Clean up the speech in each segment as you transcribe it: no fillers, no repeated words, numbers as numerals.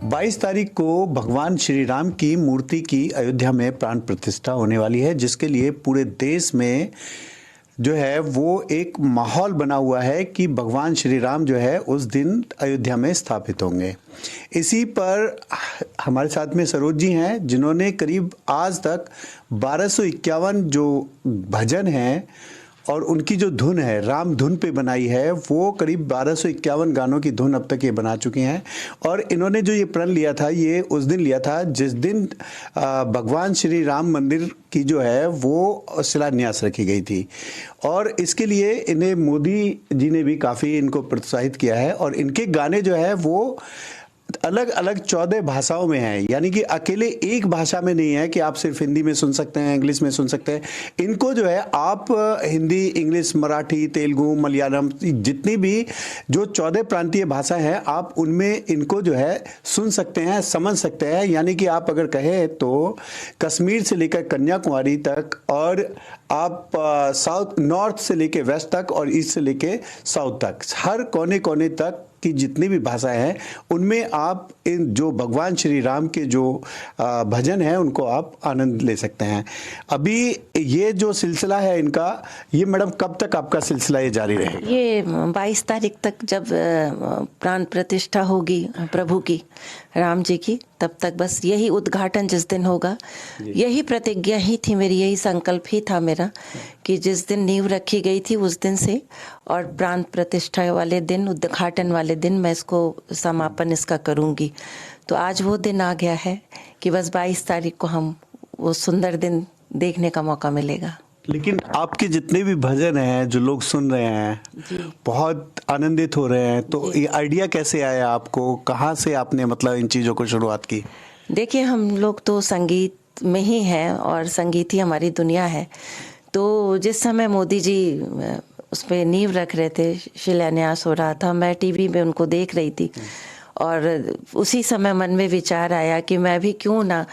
22 तारीख को भगवान श्री राम की मूर्ति की अयोध्या में प्राण प्रतिष्ठा होने वाली है, जिसके लिए पूरे देश में जो है वो एक माहौल बना हुआ है कि भगवान श्री राम जो है उस दिन अयोध्या में स्थापित होंगे। इसी पर हमारे साथ में सरोज जी हैं, जिन्होंने करीब आज तक 1251 जो भजन हैं और उनकी जो धुन है राम धुन पे बनाई है, वो करीब 1251 गानों की धुन अब तक ये बना चुके हैं। और इन्होंने जो ये प्रण लिया था, ये उस दिन लिया था जिस दिन भगवान श्री राम मंदिर की जो है वो शिलान्यास रखी गई थी। और इसके लिए इन्हें मोदी जी ने भी काफ़ी इनको प्रोत्साहित किया है और इनके गाने जो है वो अलग अलग 14 भाषाओं में है, यानी कि अकेले एक भाषा में नहीं है कि आप सिर्फ हिंदी में सुन सकते हैं, इंग्लिश में सुन सकते हैं। इनको जो है आप हिंदी, इंग्लिश, मराठी, तेलुगु, मलयालम, जितनी भी जो 14 प्रांतीय भाषा हैं आप उनमें इनको जो है सुन सकते हैं, समझ सकते हैं। यानी कि आप अगर कहें तो कश्मीर से लेकर कन्याकुमारी तक, और आप साउथ नॉर्थ से लेकर वेस्ट तक और ईस्ट से लेकर साउथ तक, हर कोने कोने तक की जितनी भी भाषाएं हैं उनमें आप इन जो भगवान श्री राम के जो भजन हैं उनको आप आनंद ले सकते हैं। अभी ये जो सिलसिला है इनका, ये मैडम कब तक आपका सिलसिला ये जारी रहेगा? ये 22 तारीख तक जब प्राण प्रतिष्ठा होगी प्रभु की, राम जी की, तब तक बस यही उद्घाटन जिस दिन होगा, यही प्रतिज्ञा ही थी मेरी, यही संकल्प ही था मेरा कि जिस दिन नींव रखी गई थी उस दिन से और प्राण प्रतिष्ठा वाले दिन, उद्घाटन वाले दिन मैं इसको समापन इसका करूंगी। तो आज वो दिन आ गया है कि बस 22 तारीख को हम वो सुंदर दिन देखने का मौका मिलेगा। लेकिन आपके जितने भी भजन हैं जो लोग सुन रहे हैं बहुत आनंदित हो रहे हैं, तो ये आइडिया कैसे आया आपको? कहाँ से आपने मतलब इन चीज़ों को शुरुआत की? देखिए, हम लोग तो संगीत में ही हैं और संगीत ही हमारी दुनिया है। तो जिस समय मोदी जी उस पर नींव रख रहे थे, शिलान्यास हो रहा था, मैं टीवी में उनको देख रही थी और उसी समय मन में विचार आया कि मैं भी क्यों ना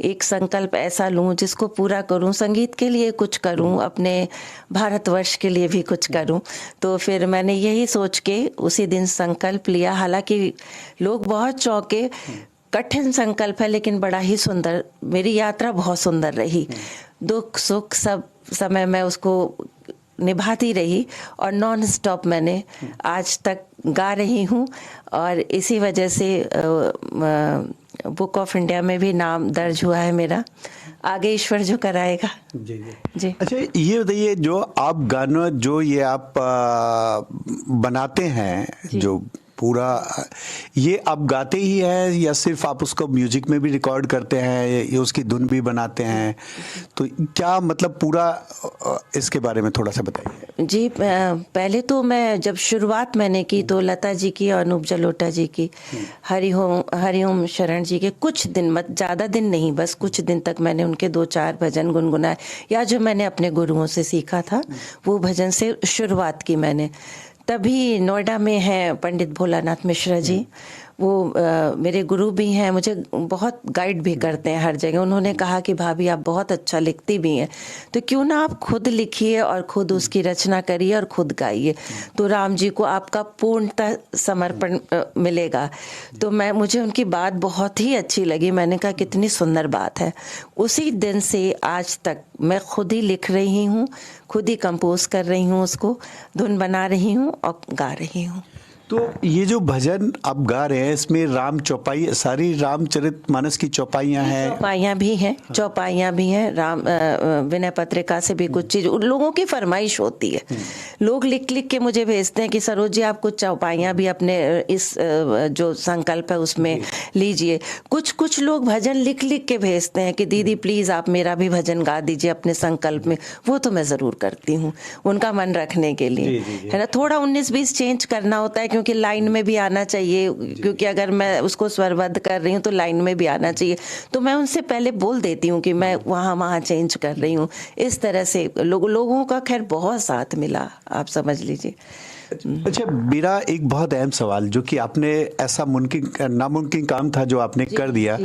एक संकल्प ऐसा लूं जिसको पूरा करूं, संगीत के लिए कुछ करूं, अपने भारतवर्ष के लिए भी कुछ करूं। तो फिर मैंने यही सोच के उसी दिन संकल्प लिया। हालांकि लोग बहुत चौंके, कठिन संकल्प है लेकिन बड़ा ही सुंदर, मेरी यात्रा बहुत सुंदर रही। दुख सुख सब समय मैं उसको निभाती रही और नॉन स्टॉप मैंने आज तक गा रही हूँ और इसी वजह से बुक ऑफ इंडिया में भी नाम दर्ज हुआ है मेरा। आगे ईश्वर जो कराएगा। जी जी जी। अच्छा, ये बताइए, जो आप गाना जो ये आप बनाते हैं, जो पूरा ये आप गाते ही हैं या सिर्फ आप उसको म्यूजिक में भी रिकॉर्ड करते हैं या उसकी धुन भी बनाते हैं? तो क्या मतलब पूरा इसके बारे में थोड़ा सा बताइए। जी, पहले तो मैं जब शुरुआत मैंने की तो लता जी की और अनूप जलोटा जी की, हरिओम शरण जी के कुछ दिन, मत ज़्यादा दिन नहीं, बस कुछ दिन तक मैंने उनके 2-4 भजन गुनगुनाए या जो मैंने अपने गुरुओं से सीखा था वो भजन से शुरुआत की मैंने। तभी नोएडा में है पंडित भोलानाथ मिश्रा जी, वो मेरे गुरु भी हैं, मुझे बहुत गाइड भी करते हैं हर जगह। उन्होंने कहा कि भाभी आप बहुत अच्छा लिखती भी हैं, तो क्यों ना आप खुद लिखिए और खुद उसकी रचना करिए और खुद गाइए, तो राम जी को आपका पूर्णतः समर्पण मिलेगा। तो मुझे उनकी बात बहुत ही अच्छी लगी। मैंने कहा कितनी सुंदर बात है। उसी दिन से आज तक मैं खुद ही लिख रही हूँ, खुद ही कंपोज कर रही हूँ, उसको धुन बना रही हूँ और गा रही हूँ। तो ये जो भजन आप गा रहे हैं इसमें राम चौपाई, सारी रामचरितमानस की चौपाइयाँ हैं? चौपाइयाँ भी हैं, चौपाइयाँ भी हैं। राम विनय पत्रिका से भी कुछ चीज़ उन लोगों की फरमाइश होती है। लोग लिख लिख के मुझे भेजते हैं कि सरोज जी आप कुछ चौपाइयाँ भी अपने इस जो संकल्प है उसमें लीजिए। कुछ लोग भजन लिख लिख के भेजते हैं कि दीदी प्लीज़ आप मेरा भी भजन गा दीजिए अपने संकल्प में। वो तो मैं ज़रूर करती हूँ उनका मन रखने के लिए, है ना। थोड़ा 19-20 चेंज करना होता है क्योंकि लाइन में भी आना चाहिए, क्योंकि अगर मैं उसको स्वरबद्ध कर रही हूँ तो लाइन में भी आना चाहिए। तो मैं उनसे पहले बोल देती हूँ कि मैं वहाँ चेंज कर रही हूँ। इस तरह से लोगों का खैर बहुत साथ मिला, आप समझ लीजिए। अच्छा, मेरा एक बहुत अहम सवाल, जो कि आपने ऐसा नामुमकिन काम था जो आपने कर दिया,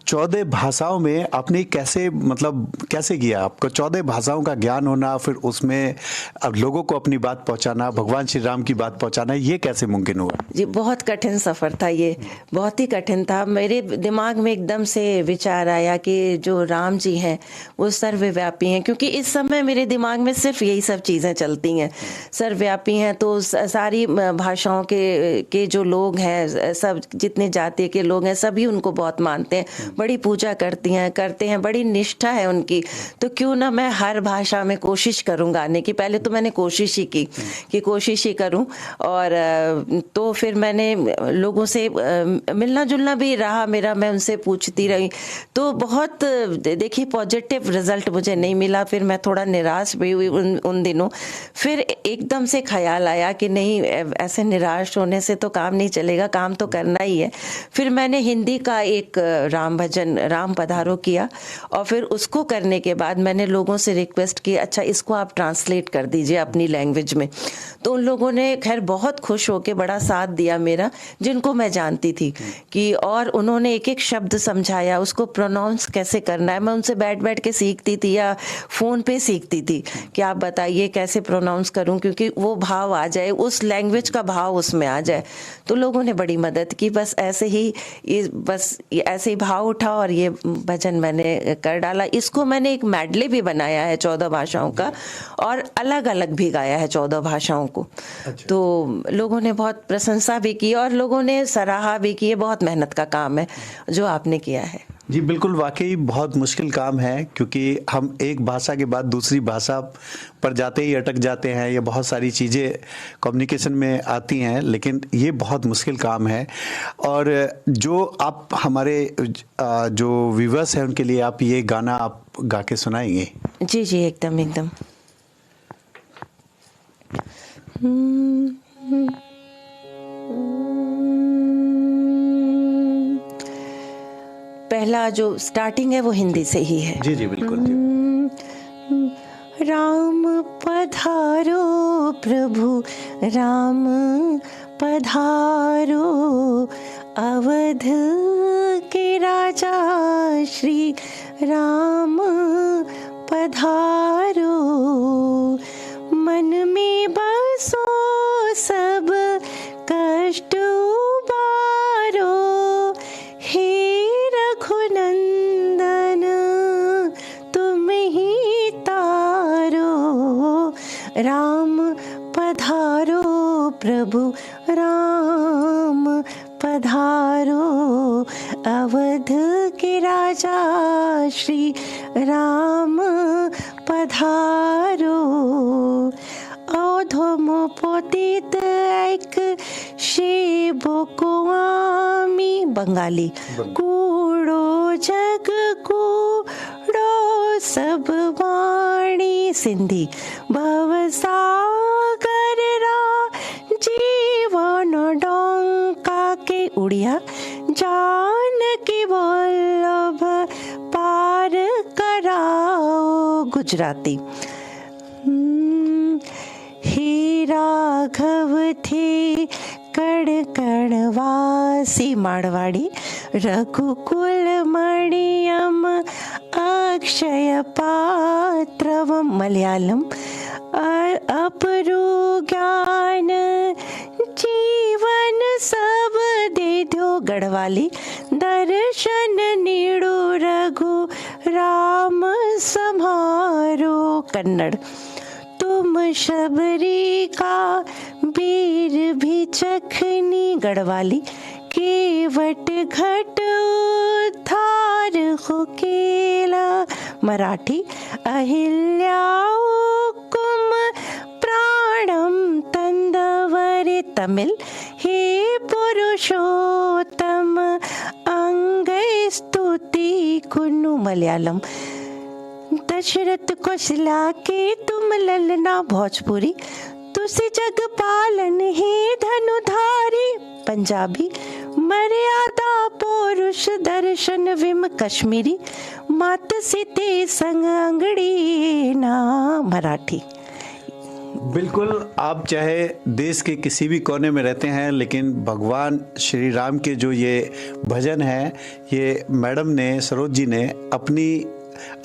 14 भाषाओं में आपने कैसे, मतलब कैसे किया? आपको 14 भाषाओं का ज्ञान होना, फिर उसमें अब लोगों को अपनी बात पहुंचाना, भगवान श्री राम की बात पहुंचाना, ये कैसे मुमकिन मुमकिन हुआ? जी, बहुत कठिन सफ़र था ये, बहुत ही कठिन था। मेरे दिमाग में एकदम से विचार आया कि जो राम जी हैं वो सर्वव्यापी हैं, क्योंकि इस समय मेरे दिमाग में सिर्फ यही सब चीज़ें चलती हैं। सर्वव्यापी हैं तो सारी भाषाओं के जो लोग हैं, सब जितने जाति के लोग हैं, सभी उनको बहुत मानते हैं, बड़ी पूजा करते हैं, बड़ी निष्ठा है उनकी। तो क्यों ना मैं हर भाषा में कोशिश करूँ गाने की। पहले तो मैंने कोशिश ही की कि कोशिश ही करूँ, और तो फिर मैंने लोगों से मिलना जुलना भी रहा मेरा, मैं उनसे पूछती रही। तो बहुत देखिए पॉजिटिव रिजल्ट मुझे नहीं मिला। फिर मैं थोड़ा निराश भी हुई उन दिनों। फिर एकदम से ख्याल आया कि नहीं, ऐसे निराश होने से तो काम नहीं चलेगा, काम तो करना ही है। फिर मैंने हिंदी का एक राम भजन राम पधारो किया, और फिर उसको करने के बाद मैंने लोगों से रिक्वेस्ट की, अच्छा इसको आप ट्रांसलेट कर दीजिए अपनी लैंग्वेज में। तो उन लोगों ने खैर बहुत खुश होके बड़ा साथ दिया मेरा, जिनको मैं जानती थी कि, और उन्होंने एक एक शब्द समझाया, उसको प्रोनाउंस कैसे करना है। मैं उनसे बैठ के सीखती थी या फ़ोन पे सीखती थी कि आप बताइए कैसे प्रोनाउंस करूं, क्योंकि वो भाव आ जाए, उस लैंग्वेज का भाव उसमें आ जाए। तो लोगों ने बड़ी मदद की। बस ऐसे ही ऐसे ही भाव उठा और ये भजन मैंने कर डाला। इसको मैंने एक मेडले भी बनाया है 14 भाषाओं का, और अलग अलग भी गाया है 14 भाषाओं को। अच्छा। तो लोगों ने बहुत प्रशंसा भी की और लोगों ने सराहा भी की। ये बहुत मेहनत का काम है जो आपने किया है। जी बिल्कुल, वाकई बहुत मुश्किल काम है, क्योंकि हम एक भाषा के बाद दूसरी भाषा पर जाते ही अटक जाते हैं। ये बहुत सारी चीज़ें कम्युनिकेशन में आती हैं, लेकिन ये बहुत मुश्किल काम है। और जो आप हमारे जो व्यूअर्स हैं उनके लिए आप ये गाना आप गा के सुनाएंगे? जी जी, एकदम एकदम। पहला जो स्टार्टिंग है वो हिंदी से ही है। जी जी बिल्कुल जी। राम पधारो प्रभु राम पधारो, अवध के राजा श्री राम पधारो, मन में बसो सब कष्ट उबारो, हे रघुनंदन तुम ही तारो, राम पधारो प्रभु राम पधारो, अवध के राजा श्री राम पधारो, अधम पतित एक शिव को आमी, बंगाली, कूड़ो जग कूड़ो सब वाणी, सिंधी, भवसागर रा जीवन डंका के, उड़िया, जानकी वल्लभ पार कराओ, गुजराती, हे राघव थे कण कण वासी, मारवाड़ी, रघुकुल मणियम अक्षय पात्रवम, मलयालम, अपरु ज्ञान जीवन सब दे दो, गढ़वाली, दर्शन नीड़ो रघु राम सम्हारो, कन्नड़, तुम शबरी का वीर भी चखनी, गढ़वाली, केवट घट उद्धार हो केला, मराठी, अहिल्या कुम प्राणम तंदवरे, तमिल, हे पुरुषोत्तम अंग स्तुति कुनु, मलयालम, दशरथ कौशला के तुम ललना, भोजपुरी, तुसी जग पालन हे धनुधारी, पंजाबी, मर्यादा पुरुष दर्शन विम, कश्मीरी, मात सीते संग अंगड़ी ना, मराठी। बिल्कुल, आप चाहे देश के किसी भी कोने में रहते हैं, लेकिन भगवान श्री राम के जो ये भजन है, ये मैडम ने, सरोज जी ने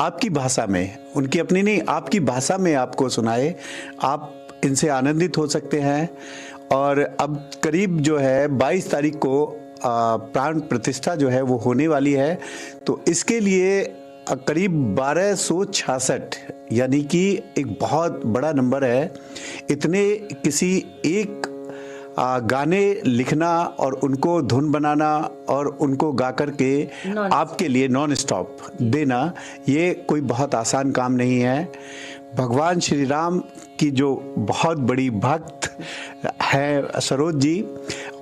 आपकी भाषा में, उनकी अपनी नहीं, आपकी भाषा में आपको सुनाए। आप इनसे आनंदित हो सकते हैं और अब करीब जो है 22 तारीख को प्राण प्रतिष्ठा जो है वो होने वाली है। तो इसके लिए करीब 1266 यानी कि एक बहुत बड़ा नंबर है। इतने किसी एक गाने लिखना और उनको धुन बनाना और उनको गा कर के आपके लिए नॉन स्टॉप देना, ये कोई बहुत आसान काम नहीं है। भगवान श्री राम की जो बहुत बड़ी भक्त है सरोज जी,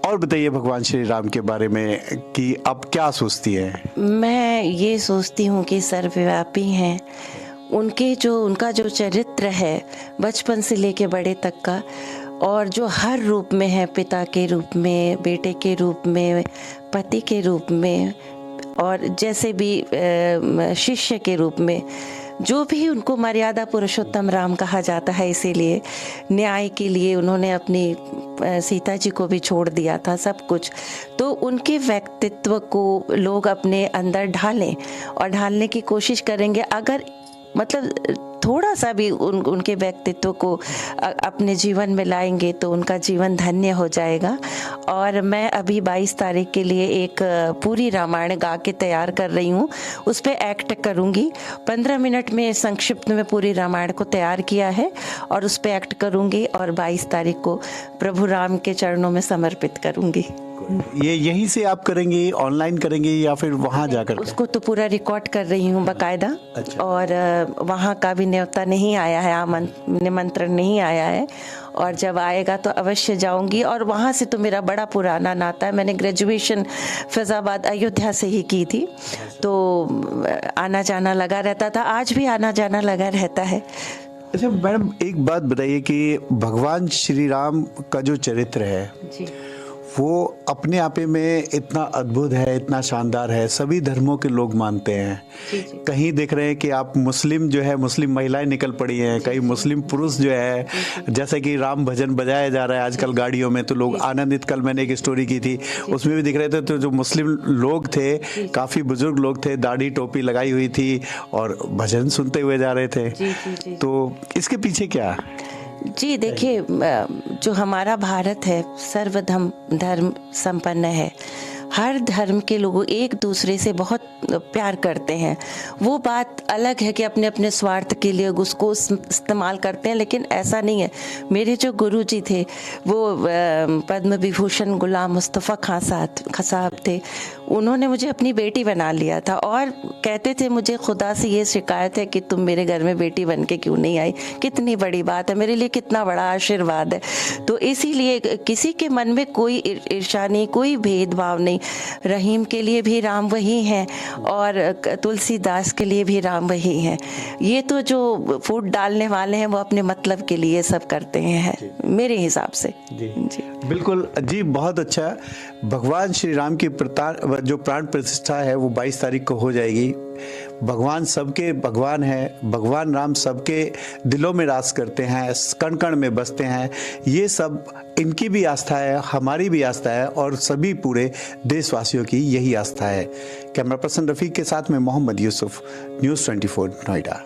और बताइए भगवान श्री राम के बारे में कि आप क्या सोचती हैं? मैं ये सोचती हूँ कि सर्वव्यापी हैं। उनका जो चरित्र है बचपन से लेके बड़े तक का, और जो हर रूप में है, पिता के रूप में, बेटे के रूप में, पति के रूप में, और जैसे भी शिष्य के रूप में, जो भी उनको मर्यादा पुरुषोत्तम राम कहा जाता है। इसीलिए न्याय के लिए उन्होंने अपनी सीता जी को भी छोड़ दिया था, सब कुछ। तो उनके व्यक्तित्व को लोग अपने अंदर ढालें और ढालने की कोशिश करेंगे। अगर मतलब थोड़ा सा भी उनके व्यक्तित्व को अपने जीवन में लाएंगे तो उनका जीवन धन्य हो जाएगा। और मैं अभी 22 तारीख के लिए एक पूरी रामायण गा के तैयार कर रही हूँ, उस पर एक्ट करूँगी। 15 मिनट में संक्षिप्त में पूरी रामायण को तैयार किया है और उस पर एक्ट करूँगी और 22 तारीख को प्रभु राम के चरणों में समर्पित करूँगी। ये यहीं से आप करेंगे, ऑनलाइन करेंगे या फिर वहाँ जाकर? उसको तो पूरा रिकॉर्ड कर रही हूँ बाकायदा। अच्छा। और वहाँ का भी न्योता नहीं आया है, निमंत्रण नहीं आया है, और जब आएगा तो अवश्य जाऊंगी। और वहाँ से तो मेरा बड़ा पुराना नाता है, मैंने ग्रेजुएशन फैजाबाद अयोध्या से ही की थी, तो आना जाना लगा रहता था, आज भी आना जाना लगा रहता है। अच्छा मैडम, एक बात बताइए कि भगवान श्री राम का जो चरित्र है जी, वो अपने आप में इतना अद्भुत है, इतना शानदार है, सभी धर्मों के लोग मानते हैं। जी। कहीं देख रहे हैं कि आप मुस्लिम जो है, मुस्लिम महिलाएं निकल पड़ी हैं, कहीं मुस्लिम पुरुष जो है, जैसे कि राम भजन बजाया जा रहा है आजकल गाड़ियों में, तो लोग आनंदित, कल मैंने एक स्टोरी की थी उसमें भी दिख रहे थे, तो जो मुस्लिम लोग थे, काफी बुजुर्ग लोग थे, दाढ़ी टोपी लगाई हुई थी और भजन सुनते हुए जा रहे थे। तो इसके पीछे क्या? जी देखिए, जो हमारा भारत है सर्वधर्म संपन्न है। हर धर्म के लोग एक दूसरे से बहुत प्यार करते हैं। वो बात अलग है कि अपने अपने स्वार्थ के लिए उसको इस्तेमाल करते हैं, लेकिन ऐसा नहीं है। मेरे जो गुरु जी थे वो पद्म विभूषण गुलाम मुस्तफ़ा खां साहब थे। उन्होंने मुझे अपनी बेटी बना लिया था और कहते थे मुझे खुदा से ये शिकायत है कि तुम मेरे घर में बेटी बन के क्यों नहीं आई। कितनी बड़ी बात है, मेरे लिए कितना बड़ा आशीर्वाद है। तो इसीलिए किसी के मन में कोई ईर्ष्या नहीं, कोई भेदभाव नहीं। रहीम के लिए भी राम वही हैं और तुलसीदास के लिए भी राम वही हैं। ये तो जो फूट डालने वाले हैं वो अपने मतलब के लिए सब करते हैं मेरे हिसाब से। जी बिल्कुल जी, बहुत अच्छा। भगवान श्री राम की जो प्राण प्रतिष्ठा है वो 22 तारीख को हो जाएगी। भगवान सबके भगवान है, भगवान राम सबके दिलों में राज करते हैं, कण कण में बसते हैं। ये सब इनकी भी आस्था है, हमारी भी आस्था है और सभी पूरे देशवासियों की यही आस्था है। कैमरा पर्सन रफीक के साथ में मोहम्मद यूसुफ, न्यूज़ 24 नोएडा।